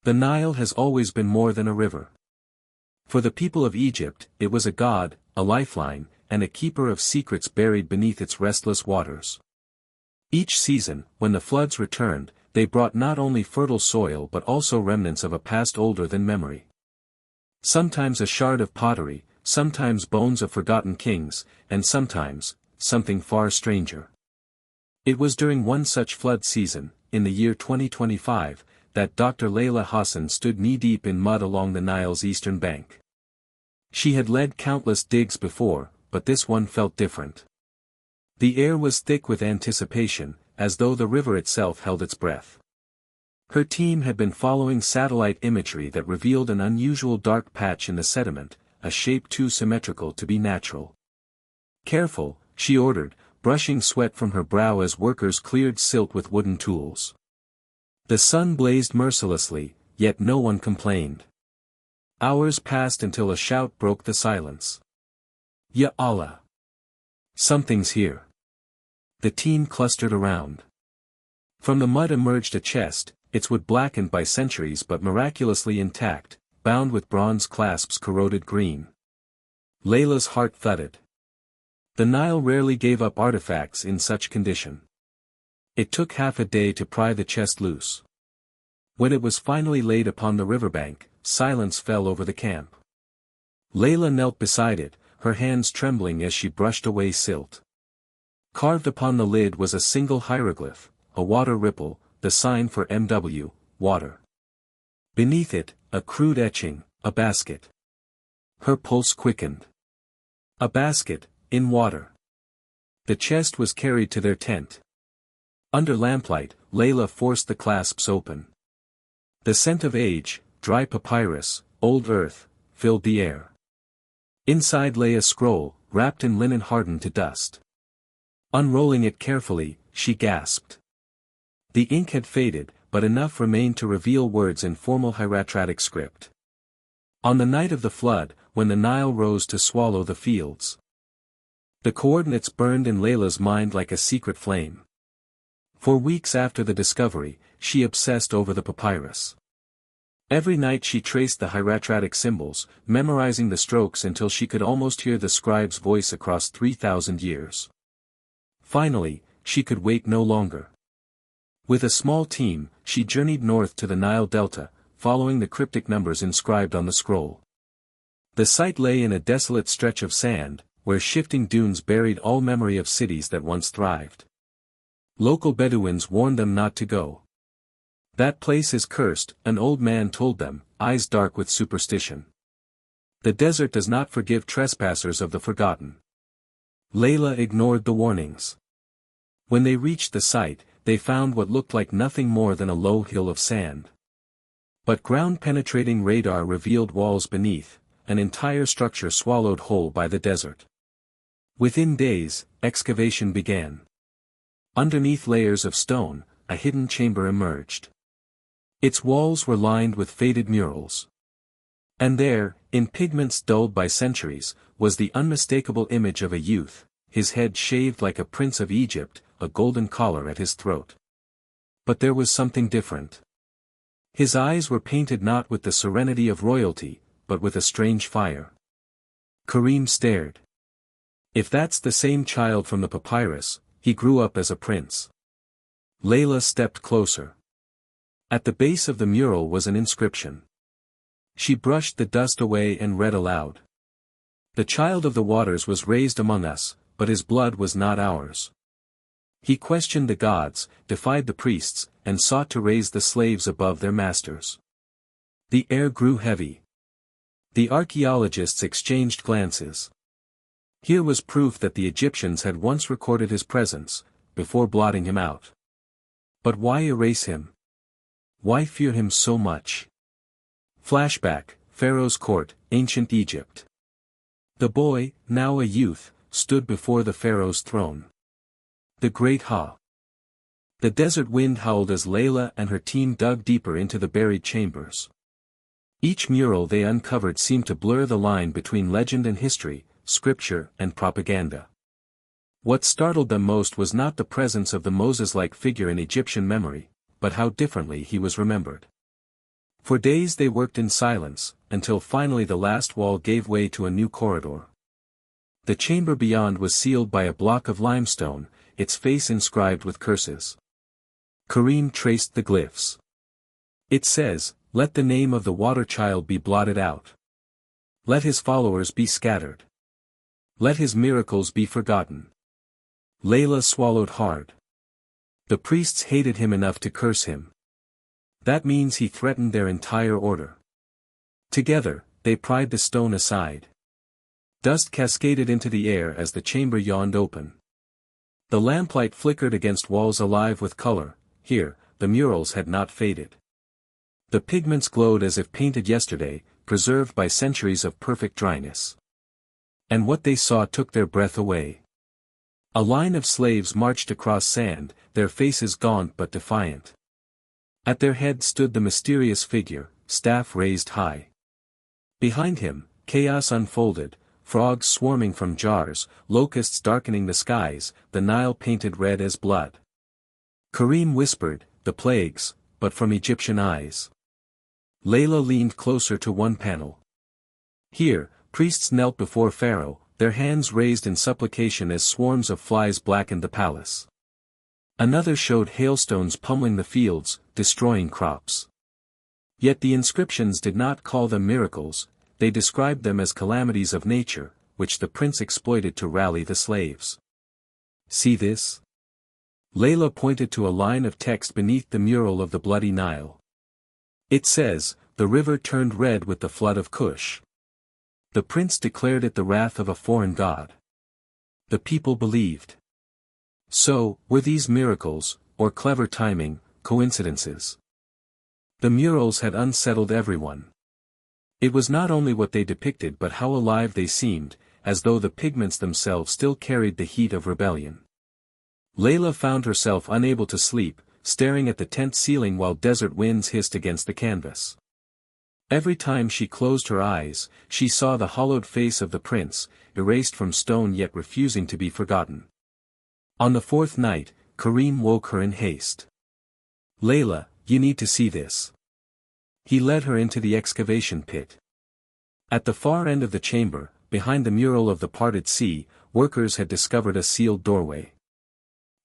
The Nile has always been more than a river. For the people of Egypt, it was a god, a lifeline, and a keeper of secrets buried beneath its restless waters. Each season, when the floods returned, they brought not only fertile soil but also remnants of a past older than memory. Sometimes a shard of pottery, sometimes bones of forgotten kings, and sometimes, something far stranger. It was during one such flood season, in the year 2025, that Dr. Layla Hassan stood knee-deep in mud along the Nile's eastern bank. She had led countless digs before, but this one felt different. The air was thick with anticipation, as though the river itself held its breath. Her team had been following satellite imagery that revealed an unusual dark patch in the sediment, a shape too symmetrical to be natural. "Careful," she ordered, brushing sweat from her brow as workers cleared silt with wooden tools. The sun blazed mercilessly, yet no one complained. Hours passed until a shout broke the silence. "Ya Allah! Something's here." The team clustered around. From the mud emerged a chest, its wood blackened by centuries but miraculously intact, bound with bronze clasps corroded green. Layla's heart thudded. The Nile rarely gave up artifacts in such condition. It took half a day to pry the chest loose. When it was finally laid upon the riverbank, silence fell over the camp. Layla knelt beside it, her hands trembling as she brushed away silt. Carved upon the lid was a single hieroglyph, a water ripple, the sign for MW, water. Beneath it, a crude etching, a basket. Her pulse quickened. A basket, in water. The chest was carried to their tent. Under lamplight, Layla forced the clasps open. The scent of age, dry papyrus, old earth, filled the air. Inside lay a scroll, wrapped in linen hardened to dust. Unrolling it carefully, she gasped. The ink had faded, but enough remained to reveal words in formal hieratic script. On the night of the flood, when the Nile rose to swallow the fields. The coordinates burned in Layla's mind like a secret flame. For weeks after the discovery, she obsessed over the papyrus. Every night she traced the hieratic symbols, memorizing the strokes until she could almost hear the scribe's voice across 3,000 years. Finally, she could wait no longer. With a small team, she journeyed north to the Nile Delta, following the cryptic numbers inscribed on the scroll. The site lay in a desolate stretch of sand, where shifting dunes buried all memory of cities that once thrived. Local Bedouins warned them not to go. "That place is cursed," an old man told them, eyes dark with superstition. "The desert does not forgive trespassers of the forgotten." Layla ignored the warnings. When they reached the site, they found what looked like nothing more than a low hill of sand. But ground-penetrating radar revealed walls beneath, an entire structure swallowed whole by the desert. Within days, excavation began. Underneath layers of stone, a hidden chamber emerged. Its walls were lined with faded murals. And there, in pigments dulled by centuries, was the unmistakable image of a youth, his head shaved like a prince of Egypt, a golden collar at his throat. But there was something different. His eyes were painted not with the serenity of royalty, but with a strange fire. Karim stared. If that's the same child from the papyrus, he grew up as a prince. Layla stepped closer. At the base of the mural was an inscription. She brushed the dust away and read aloud. "The child of the waters was raised among us, but his blood was not ours. He questioned the gods, defied the priests, and sought to raise the slaves above their masters." The air grew heavy. The archaeologists exchanged glances. Here was proof that the Egyptians had once recorded his presence, before blotting him out. But why erase him? Why fear him so much? Flashback, Pharaoh's court, ancient Egypt. The boy, now a youth, stood before the Pharaoh's throne. The great Ha. The desert wind howled as Layla and her team dug deeper into the buried chambers. Each mural they uncovered seemed to blur the line between legend and history, scripture and propaganda. What startled them most was not the presence of the Moses-like figure in Egyptian memory, but how differently he was remembered. For days they worked in silence, until finally the last wall gave way to a new corridor. The chamber beyond was sealed by a block of limestone, its face inscribed with curses. Karim traced the glyphs. It says, "Let the name of the water child be blotted out. Let his followers be scattered. Let his miracles be forgotten." Layla swallowed hard. The priests hated him enough to curse him. That means he threatened their entire order. Together, they pried the stone aside. Dust cascaded into the air as the chamber yawned open. The lamplight flickered against walls alive with color. Here, the murals had not faded. The pigments glowed as if painted yesterday, preserved by centuries of perfect dryness. And what they saw took their breath away. A line of slaves marched across sand, their faces gaunt but defiant. At their head stood the mysterious figure, staff raised high. Behind him, chaos unfolded, frogs swarming from jars, locusts darkening the skies, the Nile painted red as blood. Karim whispered, "The plagues, but from Egyptian eyes." Layla leaned closer to one panel. Here, priests knelt before Pharaoh, their hands raised in supplication as swarms of flies blackened the palace. Another showed hailstones pummeling the fields, destroying crops. Yet the inscriptions did not call them miracles, they described them as calamities of nature, which the prince exploited to rally the slaves. "See this?" Layla pointed to a line of text beneath the mural of the bloody Nile. It says, "The river turned red with the flood of Cush." The prince declared it the wrath of a foreign god. The people believed. So, were these miracles, or clever timing, coincidences? The murals had unsettled everyone. It was not only what they depicted but how alive they seemed, as though the pigments themselves still carried the heat of rebellion. Layla found herself unable to sleep, staring at the tent ceiling while desert winds hissed against the canvas. Every time she closed her eyes, she saw the hollowed face of the prince, erased from stone yet refusing to be forgotten. On the fourth night, Karim woke her in haste. "Layla, you need to see this." He led her into the excavation pit. At the far end of the chamber, behind the mural of the parted sea, workers had discovered a sealed doorway.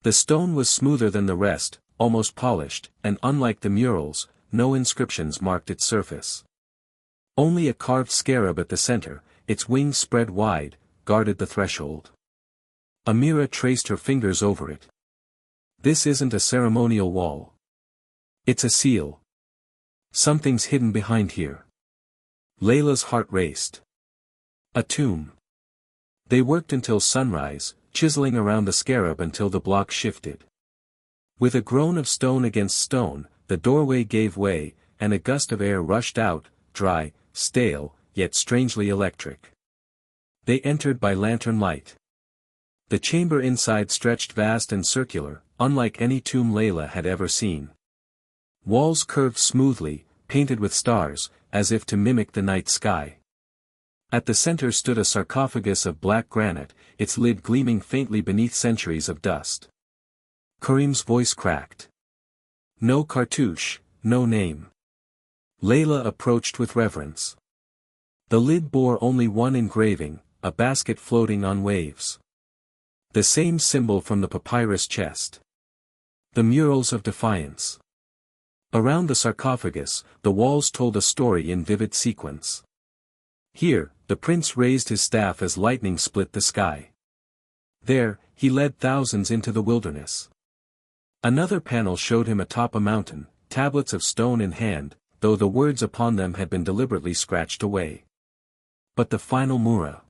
The stone was smoother than the rest, almost polished, and unlike the murals, no inscriptions marked its surface. Only a carved scarab at the center, its wings spread wide, guarded the threshold. Amira traced her fingers over it. "This isn't a ceremonial wall. It's a seal. Something's hidden behind here." Layla's heart raced. A tomb. They worked until sunrise, chiseling around the scarab until the block shifted. With a groan of stone against stone, the doorway gave way, and a gust of air rushed out, dry, stale, yet strangely electric. They entered by lantern light. The chamber inside stretched vast and circular, unlike any tomb Layla had ever seen. Walls curved smoothly, painted with stars, as if to mimic the night sky. At the center stood a sarcophagus of black granite, its lid gleaming faintly beneath centuries of dust. Karim's voice cracked. "No cartouche, no name." Layla approached with reverence. The lid bore only one engraving, a basket floating on waves. The same symbol from the papyrus chest. The murals of defiance. Around the sarcophagus, the walls told a story in vivid sequence. Here, the prince raised his staff as lightning split the sky. There, he led thousands into the wilderness. Another panel showed him atop a mountain, tablets of stone in hand, though the words upon them had been deliberately scratched away. But the final mura.